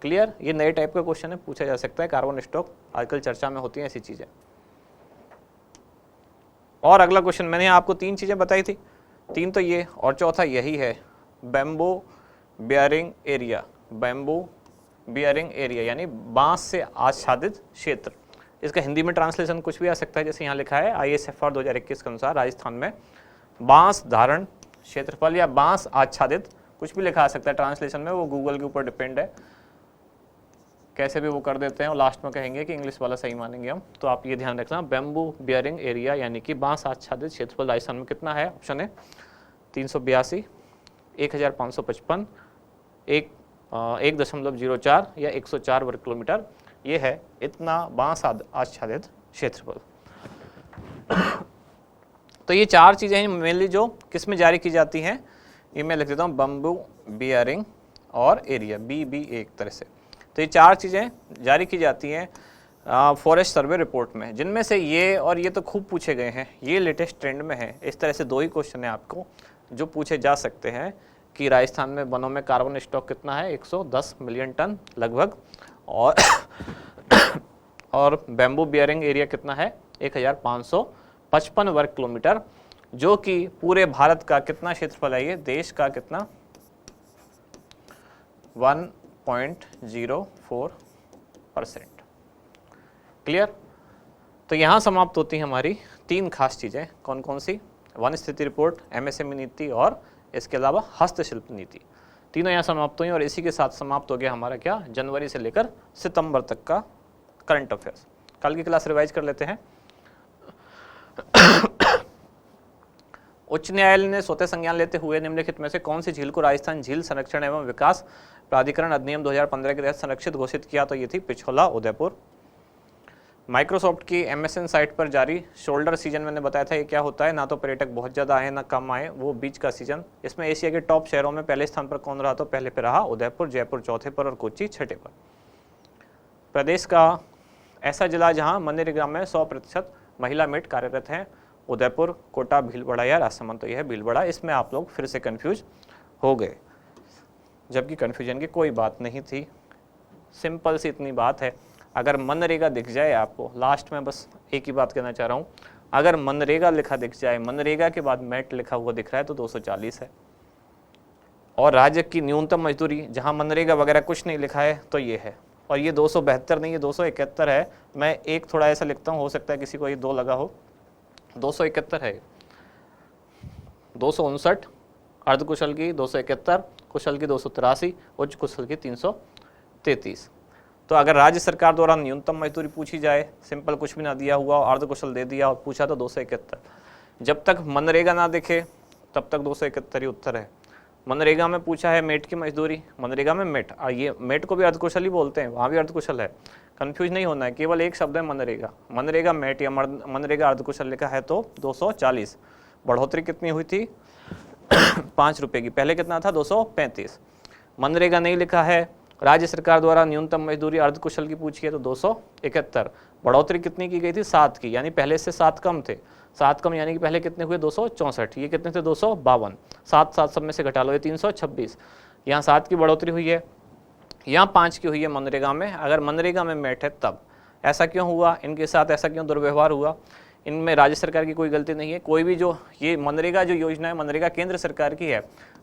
क्लियर, ये नए टाइप का क्वेश्चन है, पूछा जा सकता है। कार्बन स्टॉक आजकल चर्चा में होती हैं ऐसी चीजें। और अगला क्वेश्चन, मैंने आपको 3 चीजें बताई थी, 3 तो ये और चौथा यही है, bamboo bearing area. Bamboo bearing area यानी बांस से आच्छादित क्षेत्र। इसका हिंदी में ट्रांसलेशन कुछ भी आ सकता है, जैसे यहाँ लिखा है ISFR 2021 के अनुसार राजस्थान में बांस धारण क्षेत्रफल या बांस आच्छादित, कुछ भी लिखा आ सकता है ट्रांसलेशन में, वो गूगल के ऊपर डिपेंड है, कैसे भी वो कर देते हैं और लास्ट में कहेंगे कि इंग्लिश वाला सही मानेंगे हम। तो आप ये ध्यान रखना, बैम्बू बियरिंग एरिया यानी कि बांस आच्छादित क्षेत्रफल राजस्थान में कितना है। ऑप्शन है 382, 1555, 1.04 या 104 वर्ग किलोमीटर, ये है इतना बांस आच्छादित क्षेत्रफल। तो ये चार चीज़ें मेनली जो किस में जारी की जाती हैं, ये मैं लिख देता हूँ, बम्बू बियरिंग और एरिया, BB एक तरह से। तो ये चार चीज़ें जारी की जाती हैं फॉरेस्ट सर्वे रिपोर्ट में, जिनमें से ये और ये तो खूब पूछे गए हैं, ये लेटेस्ट ट्रेंड में है। इस तरह से दो ही क्वेश्चन है आपको जो पूछे जा सकते हैं कि राजस्थान में वनों में कार्बन स्टॉक कितना है, 110 मिलियन टन लगभग, और बैम्बू बियरिंग एरिया कितना है, 1555 वर्ग किलोमीटर, जो कि पूरे भारत का कितना क्षेत्रफल है, ये देश का कितना 1.04%। क्लियर। तो यहाँ समाप्त होती है हमारी तीन खास चीज़ें, कौन कौन सी, वन स्थिति रिपोर्ट, MSME नीति और इसके अलावा हस्तशिल्प नीति, तीनों यहाँ समाप्त हुई। और इसी के साथ समाप्त हो गया हमारा क्या, जनवरी से लेकर सितंबर तक का करंट अफेयर्स। कल की क्लास रिवाइज कर लेते हैं। उच्च न्यायालय ने स्वतः संज्ञान लेते हुए निम्नलिखित में से कौन सी झील को राजस्थान झील संरक्षण एवं विकास प्राधिकरण अधिनियम 2015 के तहत संरक्षित घोषित किया, तो ये थी पिछोला उदयपुर। माइक्रोसॉफ्ट की MSN साइट पर जारी शोल्डर सीजन मैंने बताया था, ये क्या होता है, ना तो पर्यटक बहुत ज़्यादा आए ना कम आए, वो बीच का सीजन। इसमें एशिया के टॉप शहरों में पहले स्थान पर कौन रहा, तो पहले पे रहा उदयपुर, जयपुर चौथे पर और कोच्चि छठे पर। प्रदेश का ऐसा जिला जहाँ मनरेगा में 100% महिला मेट कार्यरत हैं, उदयपुर, कोटा, भीलवाड़ा या राजसमंद, तो यह है भीलवाड़ा। इसमें आप लोग फिर से कंफ्यूज हो गए, जबकि कंफ्यूजन की कोई बात नहीं थी, सिंपल सी इतनी बात है। अगर मनरेगा दिख जाए आपको, लास्ट में बस एक ही बात कहना चाह रहा हूँ, अगर मनरेगा लिखा दिख जाए, मनरेगा के बाद मेट लिखा हुआ दिख रहा है, तो 240 है। और राज्य की न्यूनतम मजदूरी जहाँ मनरेगा वगैरह कुछ नहीं लिखा है, तो ये है। और ये 272 नहीं, ये 271 है। मैं एक थोड़ा ऐसा लिखता हूँ, हो सकता है किसी को ये 2 लगा हो, 271 है। 259 अर्धकुशल की, 271 कुशल की, 283 उच्च कुशल की, 333। तो अगर राज्य सरकार द्वारा न्यूनतम मजदूरी पूछी जाए, सिंपल कुछ भी ना दिया हुआ और अर्धकुशल दे दिया और पूछा, तो 271। जब तक मनरेगा ना दिखे तब तक 271 ही उत्तर है। मनरेगा में पूछा है मेट की मजदूरी, मनरेगा में मेट, और ये मेट को भी अर्धकुशल ही बोलते हैं, वहाँ भी अर्धकुशल है, कंफ्यूज नहीं होना है। केवल एक शब्द है मनरेगा, मनरेगा मेट या मनरेगा अर्धकुशल लिखा है तो 240। बढ़ोतरी कितनी हुई थी 5 रुपये की, पहले कितना था 235। मनरेगा नहीं लिखा है, राज्य सरकार द्वारा न्यूनतम मजदूरी अर्धकुशल की पूछी है तो 271। बढ़ोतरी कितनी की गई थी 7 की, यानी पहले से 7 कम थे, 7 कम यानी कि पहले कितने हुए 264, ये कितने थे 252, 7 सब में से घटा लो, ये 326। यहाँ 7 की बढ़ोतरी हुई है, यहाँ 5 की हुई है मनरेगा में। अगर मनरेगा में मेट है तब ऐसा क्यों हुआ, इनके साथ ऐसा क्यों दुर्व्यवहार हुआ, इनमें राज्य सरकार की कोई गलती नहीं है। कोई भी जो ये मनरेगा जो योजना है, मनरेगा केंद्र सरकार की है,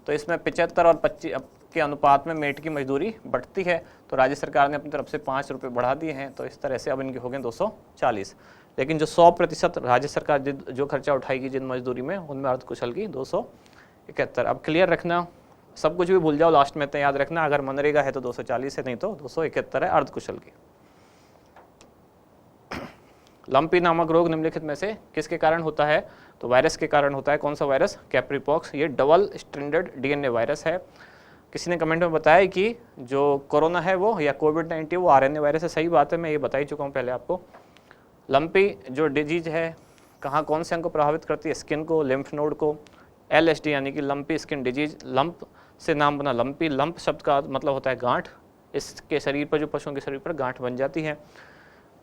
तो इसमें 75 और 25 के अनुपात में मेट की मजदूरी बढ़ती है, तो राज्य सरकार ने अपनी तरफ से 5 रुपये बढ़ा दिए हैं, तो इस तरह से अब इनके हो गए 240। लेकिन जो 100% राज्य सरकार जो खर्चा उठाएगी जिन मजदूरी में, उनमें अर्धकुशल की 271। अब क्लियर रखना, सब कुछ भी भूल जाओ, लास्ट में इतना याद रखना, अगर मनरेगा है तो 240 है, नहीं तो 271 है अर्धकुशल की। लंपी नामक रोग निम्नलिखित में से किसके कारण होता है, तो वायरस के कारण होता है। कौन सा वायरस, कैप्रीपॉक्स। ये डबल स्ट्रैंडेड DNA वायरस है। किसी ने कमेंट में बताया कि जो कोरोना है वो या कोविड-19 वो RNA वायरस है, सही बात है, मैं ये बता ही चुका हूँ पहले आपको। लंपी जो डिजीज है कहाँ कौन से अंग को प्रभावित करती है, स्किन को, लिम्फ नोड को। LSD यानी कि लंपी स्किन डिजीज, लंप से नाम बना लंपी, लंप शब्द का मतलब होता है गांठ, इसके शरीर पर, जो पशुओं के शरीर पर गांठ बन जाती है।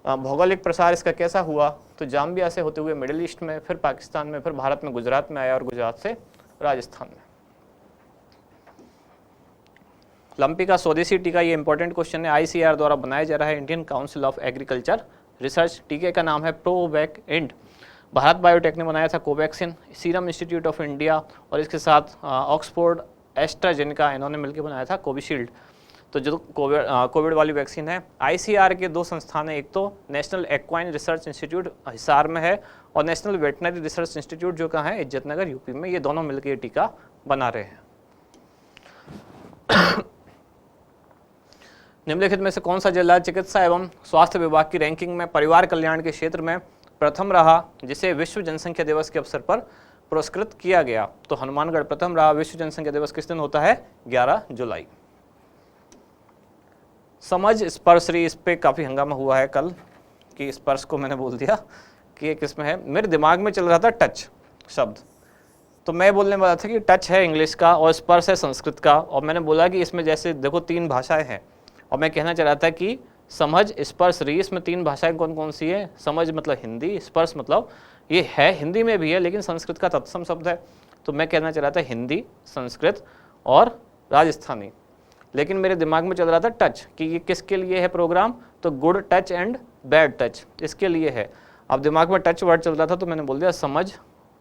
भौगोलिक प्रसार इसका कैसा हुआ, तो जाम्बिया से होते हुए मिडिल ईस्ट में, फिर पाकिस्तान में, फिर भारत में गुजरात में आया और गुजरात से राजस्थान में। लंपी का स्वदेशी टीका, ये इंपॉर्टेंट क्वेश्चन है, ICAR द्वारा बनाया जा रहा है, Indian council of agriculture research. टीके का नाम है प्रोवैक इंड। भारत बायोटेक ने बनाया था Covaxin, serum institute of India और इसके साथ ऑक्सफोर्ड एस्ट्राजेनेका, इन्होंने मिलकर बनाया था कोविशील्ड। तो जो कोविड वाली वैक्सीन है, ICAR के 2 संस्थान है, एक तो नेशनल एक्वाइन रिसर्च इंस्टीट्यूट हिसार में है और नेशनल वेटनरी रिसर्च इंस्टीट्यूट जो कहाँ है, इज्जतनगर यूपी में। ये दोनों मिलकर ये टीका बना रहे हैं। निम्नलिखित में से कौन सा जिला चिकित्सा एवं स्वास्थ्य विभाग की रैंकिंग में परिवार कल्याण के क्षेत्र में प्रथम रहा, जिसे विश्व जनसंख्या दिवस के अवसर पर पुरस्कृत किया गया? तो हनुमानगढ़ प्रथम रहा। विश्व जनसंख्या दिवस किस दिन होता है? 11 जुलाई। समझ स्पर्श री, इस पे काफ़ी हंगामा हुआ है कल कि स्पर्श को मैंने बोल दिया कि ये किस में है। मेरे दिमाग में चल रहा था टच शब्द, तो मैं बोलने वाला था कि टच है इंग्लिश का और स्पर्श है संस्कृत का, और मैंने बोला कि इसमें जैसे देखो 3 भाषाएं हैं, और मैं कहना चाह रहा था कि समझ स्पर्श री, इसमें 3 भाषाएं कौन कौन सी है? समझ मतलब हिंदी, स्पर्श मतलब ये है हिंदी में भी है लेकिन संस्कृत का तत्सम शब्द है, तो मैं कहना चाह रहा था हिंदी, संस्कृत और राजस्थानी। लेकिन मेरे दिमाग में चल रहा था टच कि ये किसके लिए है प्रोग्राम? तो good touch and bad touch इसके लिए है। अब दिमाग में टच वर्ड चल रहा था तो मैंने बोल दिया समझ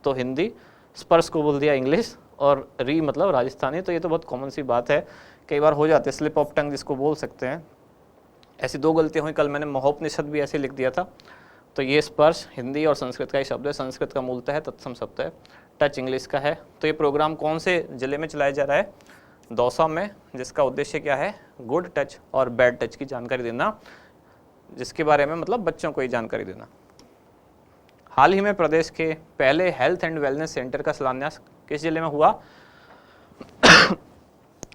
तो हिंदी, स्पर्श को बोल दिया इंग्लिश, और री मतलब राजस्थानी। तो ये तो बहुत कॉमन सी बात है, कई बार हो जाते हैं, स्लिप ऑफ टंग जिसको बोल सकते हैं। ऐसी 2 गलतियाँ हुई। कल मैंने महोपनिषद भी ऐसे लिख दिया था। तो ये स्पर्श हिंदी और संस्कृत का ही शब्द है, संस्कृत का मूलतः है, तत्सम शब्द है। टच इंग्लिश का है। तो ये प्रोग्राम कौन से जिले में चलाया जा रहा है? दौसा में, जिसका उद्देश्य क्या है? गुड टच और बैड टच की जानकारी देना, जिसके बारे में मतलब बच्चों को ही जानकारी देना। हाल ही में प्रदेश के पहले हेल्थ एंड वेलनेस सेंटर का शिलान्यास किस जिले में हुआ?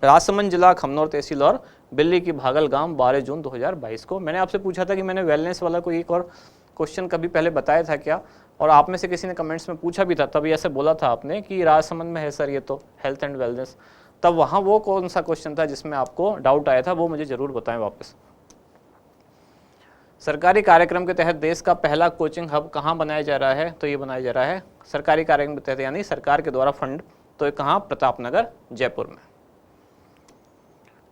राजसमंद जिला, खमनौर तहसील और बिल्ली की भागल गांव, 12 जून 2022 को। मैंने आपसे पूछा था कि मैंने वेलनेस वाला कोई एक और क्वेश्चन कभी पहले बताया था क्या, और आप में से किसी ने कमेंट्स में पूछा भी था, तभी ऐसे बोला था आपने कि राजसमंद में है सर ये तो हेल्थ एंड वेलनेस। तब वहाँ वो कौन सा क्वेश्चन था जिसमें आपको डाउट आया था, वो मुझे ज़रूर बताएं वापस। सरकारी कार्यक्रम के तहत देश का पहला कोचिंग हब कहाँ बनाया जा रहा है? तो ये बनाया जा रहा है सरकारी कार्यक्रम के तहत, यानी सरकार के द्वारा फंड। तो ये कहाँ? प्रतापनगर, जयपुर में।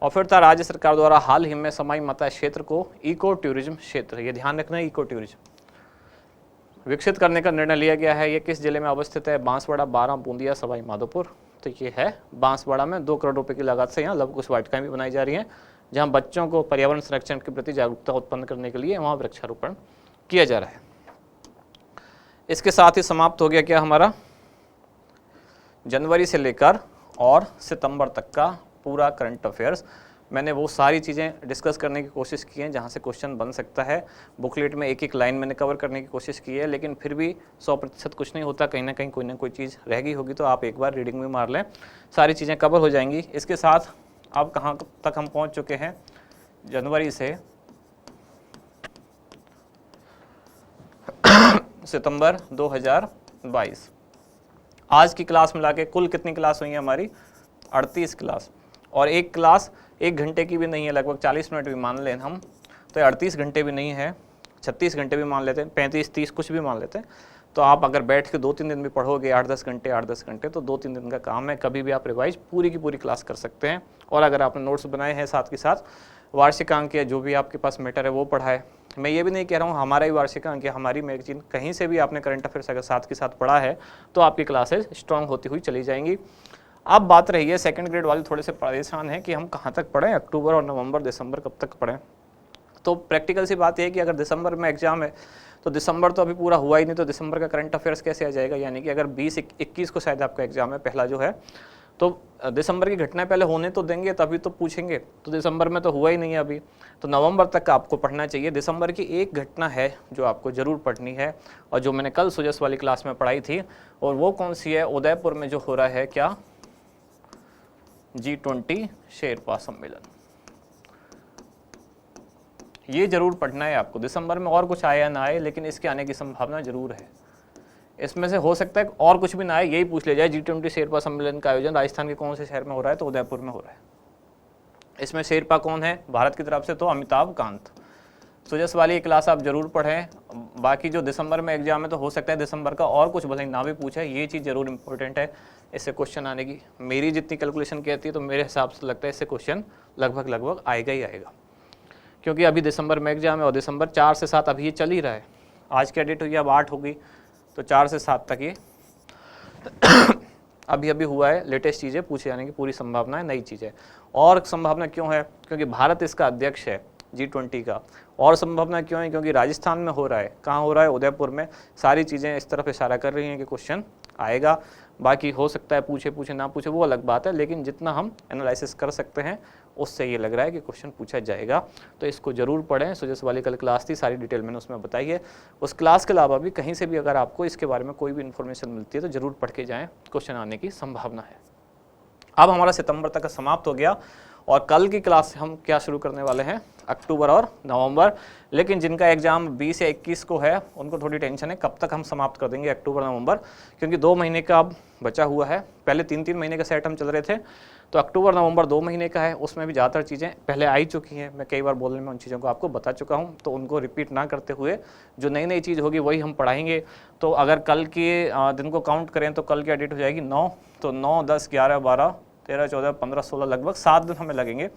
और फिर था राज्य सरकार द्वारा हाल ही में समाई माता क्षेत्र को इको टूरिज्म क्षेत्र, ये ध्यान रखना, इको टूरिज्म विकसित करने का निर्णय लिया गया है। ये किस जिले में अवस्थित है? बांसवाड़ा, बारां, बूंदिया, सवाई माधोपुर। तो ये है बांसवाड़ा में। 2 करोड़ रुपए की लागत से यहाँ लवकुश वाटिकाएं भी बनाई जा रही हैं, जहाँ बच्चों को पर्यावरण संरक्षण के प्रति जागरूकता उत्पन्न करने के लिए वहाँ वृक्षारोपण किया जा रहा है। इसके साथ ही समाप्त हो गया क्या हमारा जनवरी से लेकर और सितंबर तक का पूरा करंट अफेयर्स। मैंने वो सारी चीज़ें डिस्कस करने की कोशिश की हैं जहाँ से क्वेश्चन बन सकता है। बुकलेट में एक एक लाइन मैंने कवर करने की कोशिश की है, लेकिन फिर भी 100% कुछ नहीं होता, कहीं ना कोई चीज़ रह गई होगी, तो आप एक बार रीडिंग में मार लें, सारी चीज़ें कवर हो जाएंगी। इसके साथ अब कहाँ तक हम पहुँच चुके हैं? जनवरी से सितंबर 2022। आज की क्लास मिला के कुल कितनी क्लास हुई है हमारी? 38 क्लास। और एक क्लास 1 घंटे की भी नहीं है, लगभग 40 मिनट भी मान लें हम, तो 38 घंटे भी नहीं है, 36 घंटे भी मान लेते हैं, 35-30 कुछ भी मान लेते हैं। तो आप अगर बैठ के 2-3 दिन भी पढ़ोगे 8-10 घंटे, तो 2-3 दिन का काम है। कभी भी आप रिवाइज पूरी की पूरी क्लास कर सकते हैं। और अगर आपने नोट्स बनाए हैं साथ के साथ वार्षिकांक या जो भी आपके पास मैटर है वो पढ़ाए। मैं ये भी नहीं कह रहा हूँ हमारा ही वार्षिकांक या हमारी मैगजीन, कहीं से भी आपने करंट अफेयर्स अगर साथ के साथ पढ़ा है तो आपकी क्लासेज स्ट्रॉन्ग होती हुई चली जाएंगी। अब बात रही है सेकंड ग्रेड वाले थोड़े से परेशान हैं कि हम कहाँ तक पढ़ें, अक्टूबर और नवंबर दिसंबर कब तक पढ़ें। तो प्रैक्टिकल सी बात यह है कि अगर दिसंबर में एग्जाम है तो दिसंबर तो अभी पूरा हुआ ही नहीं, तो दिसंबर का करंट अफेयर्स कैसे आ जाएगा? यानी कि अगर 20-21 को शायद आपका एग्जाम है पहला जो है, तो दिसंबर की घटनाएं पहले होने तो देंगे तभी तो पूछेंगे, तो दिसंबर में तो हुआ ही नहीं है अभी, तो नवंबर तक आपको पढ़ना चाहिए। दिसंबर की एक घटना है जो आपको ज़रूर पढ़नी है और जो मैंने कल सुजस वाली क्लास में पढ़ाई थी, और वो कौन सी है? उदयपुर में जो हो रहा है क्या, G20 शेरपा सम्मेलन, ये जरूर पढ़ना है आपको दिसंबर में। और कुछ आए या ना आए, लेकिन इसके आने की संभावना जरूर है। इसमें से हो सकता है और कुछ भी ना आए, यही पूछ लिया जाए G20 शेरपा सम्मेलन का आयोजन राजस्थान के कौन से शहर में हो रहा है? तो उदयपुर में हो रहा है। इसमें शेरपा कौन है भारत की तरफ से? तो अमिताभ कांत। सुजस वाली क्लास आप जरूर पढ़ें। बाकी जो दिसंबर में एग्जाम है तो हो सकता है दिसंबर का और कुछ भले ना भी पूछे, ये चीज़ जरूर इंपॉर्टेंट है इससे क्वेश्चन आने की। मेरी जितनी कैलकुलेशन कहती है तो मेरे हिसाब से लगता है इससे क्वेश्चन लगभग आएगा ही आएगा, क्योंकि अभी दिसंबर में एग्जाम है और दिसंबर 4 से 7 अभी ये चल ही रहा है। आज की डेट हुई, अब 8 होगी, तो 4 से 7 तक ये अभी हुआ है। लेटेस्ट चीज़ें पूछे जाने की पूरी संभावना है, नई चीज़ें। और संभावना क्यों है? क्योंकि भारत इसका अध्यक्ष है G20 का। और संभावना क्यों है? क्योंकि राजस्थान में हो रहा है। कहाँ हो रहा है? उदयपुर में। सारी चीज़ें इस तरफ इशारा कर रही हैं कि क्वेश्चन आएगा। बाकी हो सकता है पूछे ना पूछे वो अलग बात है, लेकिन जितना हम एनालिसिस कर सकते हैं उससे ये लग रहा है कि क्वेश्चन पूछा जाएगा, तो इसको जरूर पढ़ें। सुजस वाली कल क्लास थी, सारी डिटेल मैंने उसमें बताई है। उस क्लास के अलावा भी कहीं से भी अगर आपको इसके बारे में कोई भी इन्फॉर्मेशन मिलती है तो जरूर पढ़ के जाएँ, क्वेश्चन आने की संभावना है। अब हमारा सितंबर तक का समाप्त हो गया और कल की क्लास से हम क्या शुरू करने वाले हैं, अक्टूबर और नवंबर। लेकिन जिनका एग्जाम 20 या 21 को है उनको थोड़ी टेंशन है कब तक हम समाप्त कर देंगे अक्टूबर नवंबर, क्योंकि 2 महीने का अब बचा हुआ है। पहले 3-3 महीने का सेट हम चल रहे थे, तो अक्टूबर नवंबर 2 महीने का है। उसमें भी ज़्यादातर चीज़ें पहले आई चुकी हैं, मैं कई बार बोलने में उन चीज़ों को आपको बता चुका हूँ, तो उनको रिपीट ना करते हुए जो नई नई चीज़ होगी वही हम पढ़ाएंगे। तो अगर कल के दिन को काउंट करें तो कल की डेट हो जाएगी 9, तो 9, 10, 11, 12, 13, 14, 15, 16, लगभग 7 दिन हमें लगेंगे।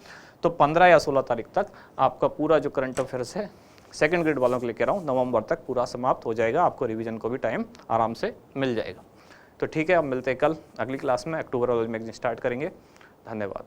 तो 15 या 16 तारीख तक आपका पूरा जो करंट अफेयर्स है सेकंड ग्रेड वालों के लिए कह रहा हूँ, नवंबर तक पूरा समाप्त हो जाएगा। आपको रिवीजन को भी टाइम आराम से मिल जाएगा। तो ठीक है, अब मिलते हैं कल अगली क्लास में, अक्टूबर वाली मैगजीन स्टार्ट करेंगे। धन्यवाद।